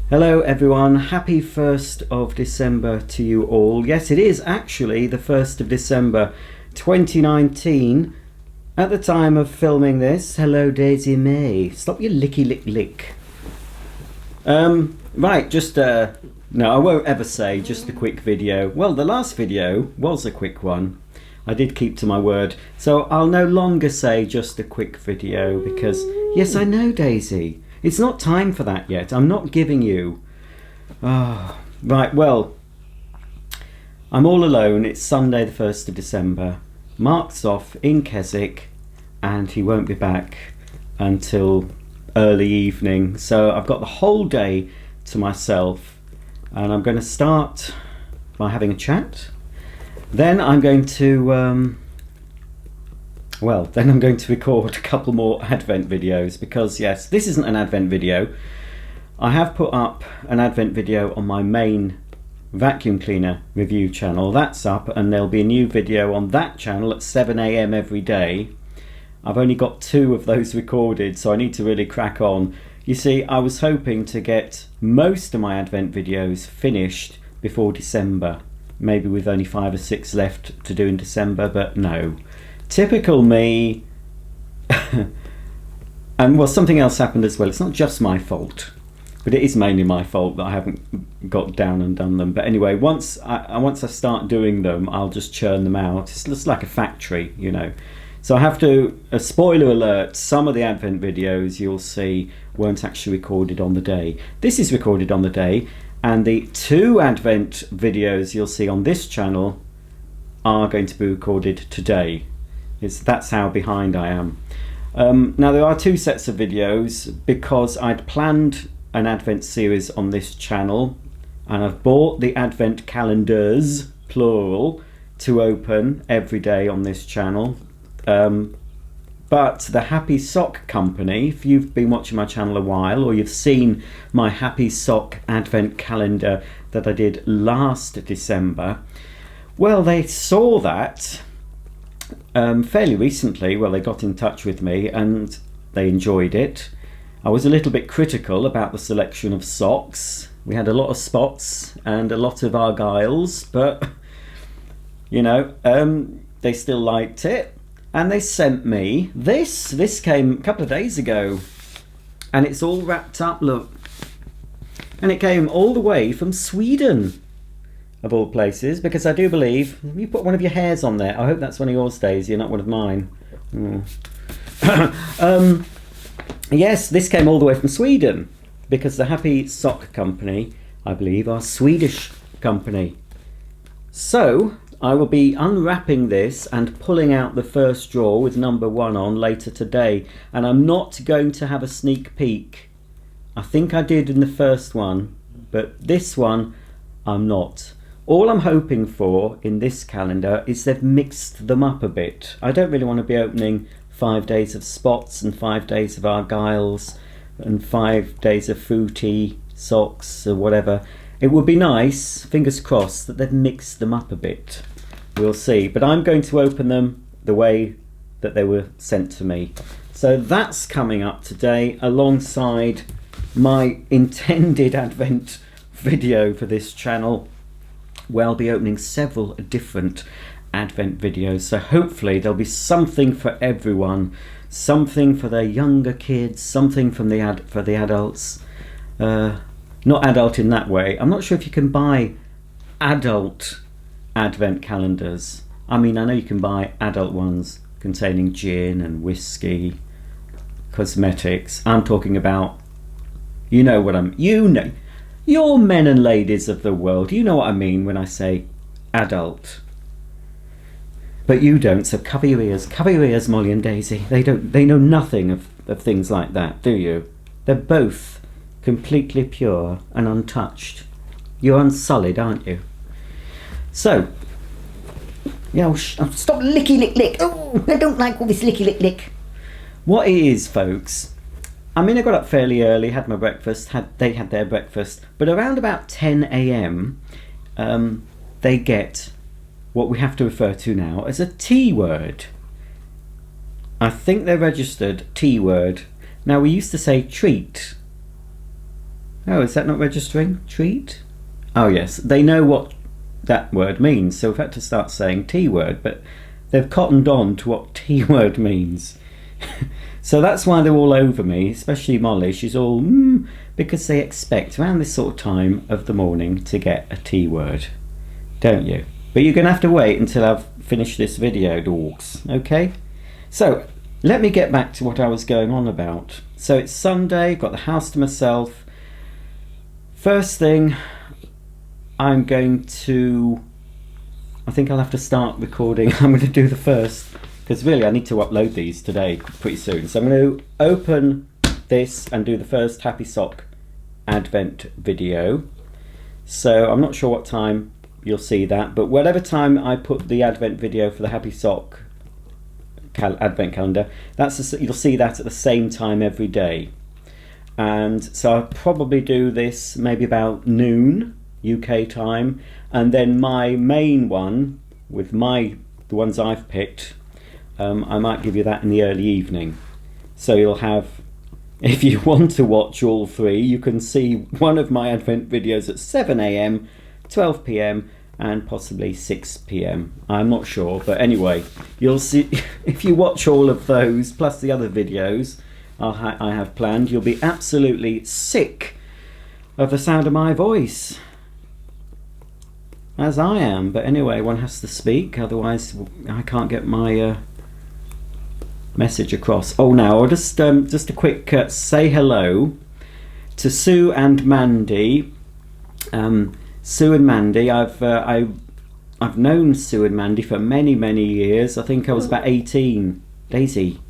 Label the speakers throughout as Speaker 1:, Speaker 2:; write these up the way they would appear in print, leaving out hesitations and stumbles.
Speaker 1: Hello everyone, happy 1st of December to you all. Yes, it is actually the 1st of December 2019 at the time of filming this. Hello Daisy May, stop your licky lick lick. Right, just no, I won't ever say just a quick video. Well, the last video was a quick one. I did keep to my word, so I'll no longer say just a quick video because, yes, I know Daisy. It's not time for that yet. I'm not giving you. Oh, right, well, I'm all alone. It's Sunday the 1st of December. Mark's off in Keswick and he won't be back until early evening. So I've got the whole day to myself and I'm going to start by having a chat. Then I'm going to then I'm going to record a couple more Advent videos because, yes, this isn't an Advent video. I have put up an Advent video on my main vacuum cleaner review channel. That's up, and there'll be a new video on that channel at 7 AM every day. I've only got 2 of those recorded, so I need to really crack on. You see, I was hoping to get most of my Advent videos finished before December, maybe with only 5 or 6 left to do in December, but no. Typical me. And well, something else happened as well. It's not just my fault, but it is mainly my fault that I haven't got down and done them. But anyway, once I start doing them, I'll just churn them out. It's just like a factory, you know. So I have to, a spoiler alert, some of the Advent videos you'll see weren't actually recorded on the day. This is recorded on the day, and the 2 Advent videos you'll see on this channel are going to be recorded today. That's how behind I am. Now there are 2 sets of videos because I'd planned an Advent series on this channel and I've bought the Advent calendars, plural, to open every day on this channel. But the Happy Sock Company, if you've been watching my channel a while or you've seen my Happy Sock Advent calendar that I did last December, well, they saw that fairly recently. Well, they got in touch with me and they enjoyed it. I was a little bit critical about the selection of socks. We had a lot of spots and a lot of argyles, but you know, they still liked it, and they sent me this. This came a couple of days ago and it's all wrapped up, look, and it came all the way from Sweden, of all places, because I do believe you put one of your hairs on there. I hope that's one of yours, Daisy, not one of mine. Yes, this came all the way from Sweden because the Happy Sock Company, I believe, are a Swedish company. So I will be unwrapping this and pulling out the first drawer with number 1 on later today, and I'm not going to have a sneak peek. I think I did in the first one, but this one I'm not. All I'm hoping for in this calendar is they've mixed them up a bit. I don't really want to be opening 5 days of spots and 5 days of argyles and 5 days of fruity socks or whatever. It would be nice, fingers crossed, that they've mixed them up a bit. We'll see. But I'm going to open them the way that they were sent to me. So that's coming up today alongside my intended Advent video for this channel. Well, I'll be opening several different Advent videos, so hopefully there'll be something for everyone, something for the younger kids, something from for the adults. Not adult in that way. I'm not sure if you can buy adult Advent calendars. I mean, I know you can buy adult ones containing gin and whiskey, cosmetics. I'm talking about, you know what you know. You're men and ladies of the world. You know what I mean when I say adult. But you don't, so cover your ears, Molly and Daisy. They know nothing of things like that, do you? They're both completely pure and untouched. You're unsullied, aren't you? So, yeah, stop licky lick lick. Oh, I don't like all this licky lick lick. What it is, folks, I mean, I got up fairly early, had my breakfast, they had their breakfast, but around about 10 AM, they get what we have to refer to now as a T word. I think they're registered T word. Now, we used to say treat. Oh, is that not registering? Treat? Oh yes, they know what that word means, so we've had to start saying T word, but they've cottoned on to what T word means. So that's why they're all over me, especially Molly. She's all because they expect around this sort of time of the morning to get a T word, don't you? But you're going to have to wait until I've finished this video, dogs. Okay? So let me get back to what I was going on about. So it's Sunday, got the house to myself. First thing, I think I'll have to start recording. I'm going to do the first, because really I need to upload these today pretty soon. So I'm going to open this and do the first Happy Sock Advent video. So I'm not sure what time you'll see that, but whatever time I put the Advent video for the Happy Sock Advent calendar, you'll see that at the same time every day. And so I'll probably do this maybe about noon UK time, and then my main one with the ones I've picked, I might give you that in the early evening. So you'll have, if you want to watch all three, you can see one of my Advent videos at 7 AM, 12 PM and possibly 6 PM. I'm not sure, but anyway, you'll see if you watch all of those plus the other videos I have planned, you'll be absolutely sick of the sound of my voice, as I am. But anyway, one has to speak, otherwise I can't get my message across. Oh, now I'll just a quick say hello to Sue and Mandy. Sue and Mandy, I've known Sue and Mandy for many years. I think I was about 18. Daisy,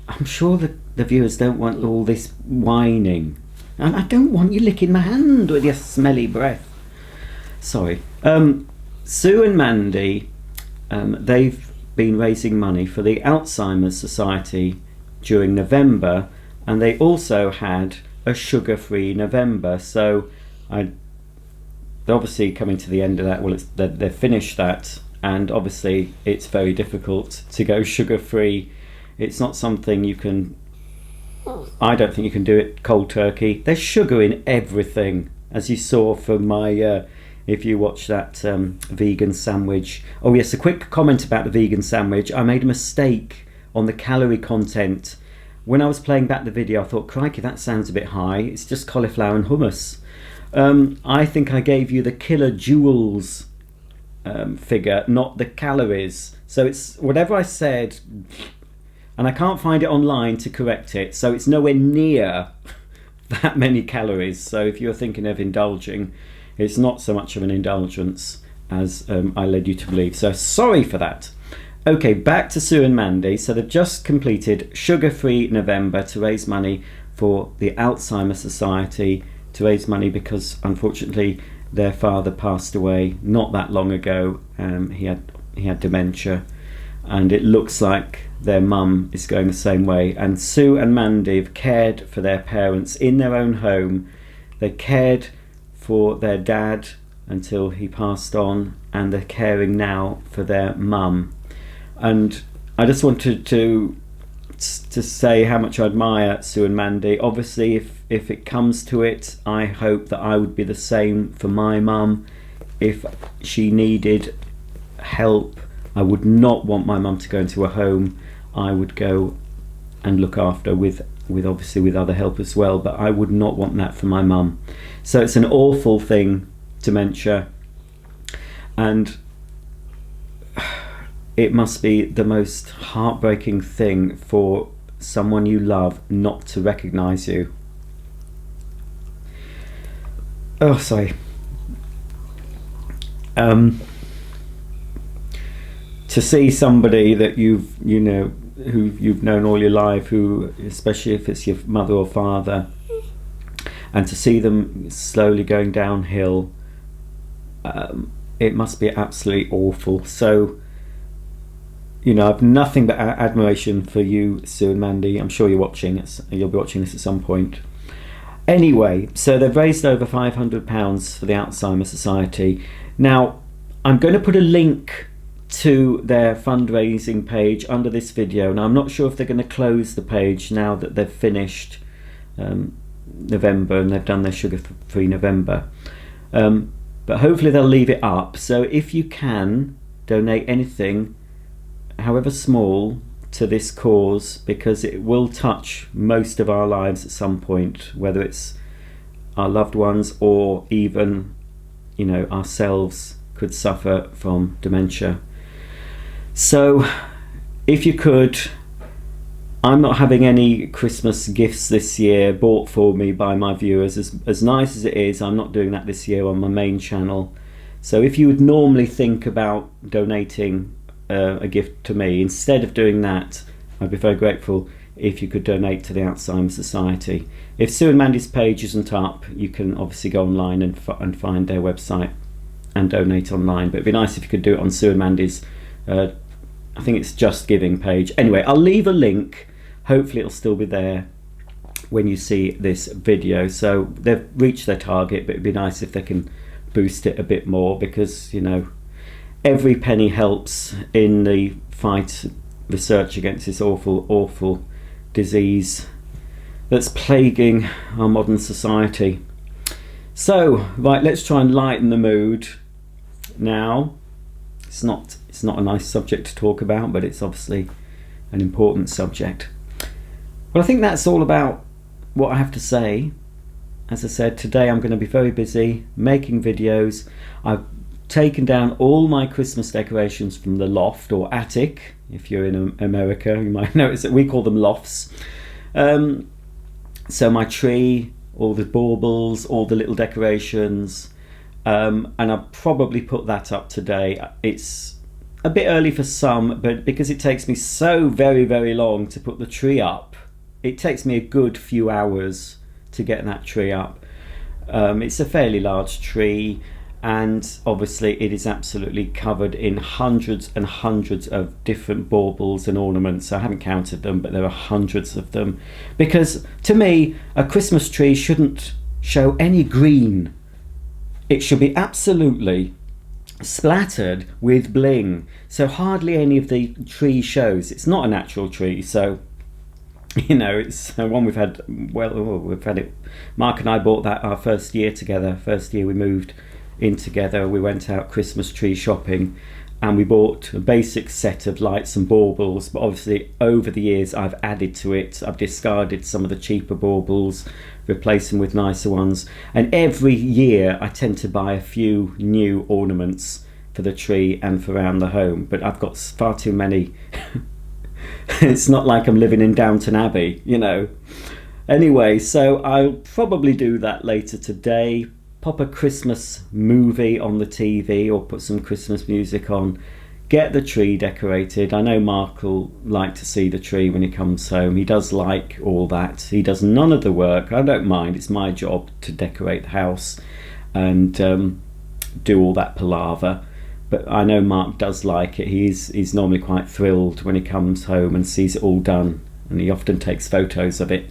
Speaker 1: I'm sure the viewers don't want all this whining, and I don't want you licking my hand with your smelly breath. Sorry. Sue and Mandy, they've been raising money for the Alzheimer's Society during November, and they also had a sugar-free November. So they're obviously coming to the end of that. Well, they've finished that, and obviously it's very difficult to go sugar-free. It's not something you can, I don't think you can do it cold turkey. There's sugar in everything, as you saw from my, if you watch that vegan sandwich. Oh yes, a quick comment about the vegan sandwich. I made a mistake on the calorie content. When I was playing back the video, I thought, crikey, that sounds a bit high. It's just cauliflower and hummus. I think I gave you the kilojoules figure, not the calories. So it's whatever I said, and I can't find it online to correct it, so it's nowhere near that many calories. So if you're thinking of indulging, it's not so much of an indulgence as I led you to believe. So sorry for that. Okay, back to Sue and Mandy. So they've just completed Sugar-Free November to raise money for the Alzheimer's Society, to raise money because unfortunately their father passed away not that long ago. He had dementia, and it looks like their mum is going the same way. And Sue and Mandy have cared for their parents in their own home. They cared for their dad until he passed on, and they're caring now for their mum. And I just wanted to say how much I admire Sue and Mandy. Obviously, if it comes to it, I hope that I would be the same for my mum. If she needed help, I would not want my mum to go into a home. I would go and look after with obviously with other help as well, but I would not want that for my mum. So it's an awful thing, dementia, and it must be the most heartbreaking thing for someone you love not to recognise you. Oh, sorry. To see somebody that who you've known all your life, who, especially if it's your mother or father, and to see them slowly going downhill, it must be absolutely awful. So, I've nothing but admiration for you, Sue and Mandy. I'm sure you'll be watching this at some point. Anyway, so they've raised over £500 for the Alzheimer's Society. Now, I'm going to put a link to their fundraising page under this video. Now, I'm not sure if they're going to close the page now that they've finished November, and they've done their sugar-free November. But hopefully they'll leave it up. So if you can donate anything, however small, to this cause, because it will touch most of our lives at some point, whether it's our loved ones or even, you know, ourselves could suffer from dementia. So if you could, I'm not having any Christmas gifts this year bought for me by my viewers. As nice as it is, I'm not doing that this year on my main channel. So if you would normally think about donating a gift to me, instead of doing that, I'd be very grateful if you could donate to the Alzheimer's Society. If Sue and Mandy's page isn't up, you can obviously go online and find their website and donate online, but it'd be nice if you could do it on Sue and Mandy's I think it's Just Giving page. Anyway, I'll leave a link. Hopefully it'll still be there when you see this video. So they've reached their target, but it'd be nice if they can boost it a bit more, because, you know, every penny helps in the fight, research against this awful disease that's plaguing our modern society. So, right, let's try and lighten the mood now. It's not a nice subject to talk about, but it's obviously an important subject. Well, I think that's all about what I have to say. As I said, today I'm going to be very busy making videos. I've taken down all my Christmas decorations from the loft, or attic. If you're in America, you might notice that we call them lofts. So my tree, all the baubles, all the little decorations, and I'll probably put that up today. It's a bit early for some, but because it takes me so very long to put the tree up, it takes me a good few hours to get that tree up. It's a fairly large tree, and obviously it is absolutely covered in hundreds and hundreds of different baubles and ornaments. I haven't counted them, but there are hundreds of them, because to me a Christmas tree shouldn't show any green. It should be absolutely splattered with bling, so hardly any of the tree shows. It's not a natural tree, so, you know, it's one we've had, we've had it, Mark and I bought that our first year together, first year we moved in together. We went out Christmas tree shopping and we bought a basic set of lights and baubles, but obviously over the years I've added to it. I've discarded some of the cheaper baubles, replaced them with nicer ones, and every year I tend to buy a few new ornaments for the tree and for around the home, but I've got far too many. It's not like I'm living in Downton Abbey, you know. Anyway, so I'll probably do that later today. Pop a Christmas movie on the TV or put some Christmas music on. Get the tree decorated. I know Mark will like to see the tree when he comes home. He does like all that. He does none of the work. I don't mind. It's my job to decorate the house and do all that palaver. But I know Mark does like it. He's normally quite thrilled when he comes home and sees it all done, and he often takes photos of it.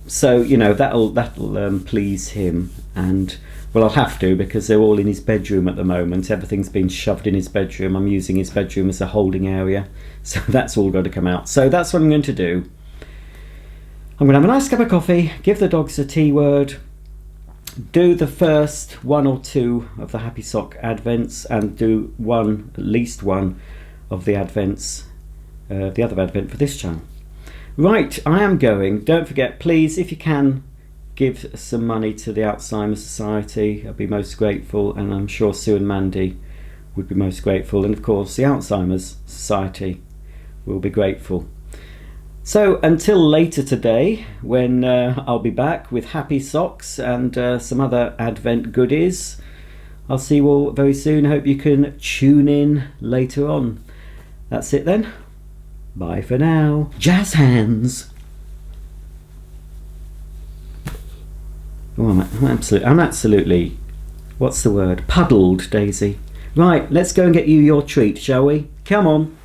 Speaker 1: So, you know, that'll please him, and well, I'll have to, because they're all in his bedroom at the moment. Everything's been shoved in his bedroom. I'm using his bedroom as a holding area, so that's all got to come out. So that's what I'm going to do. I'm going to have a nice cup of coffee, give the dogs a tea word, do the first one or two of the Happy Sock Advents, and do at least one of the Advents, the other Advent for this channel. Right, I am going. Don't forget, please, if you can, give some money to the Alzheimer's Society. I'd be most grateful, and I'm sure Sue and Mandy would be most grateful, and of course the Alzheimer's Society will be grateful. So until later today, when I'll be back with happy socks and some other Advent goodies, I'll see you all very soon. Hope you can tune in later on. That's it then. Bye for now. Jazz hands. Oh, I'm absolutely, what's the word? Puddled, Daisy. Right, let's go and get you your treat, shall we? Come on.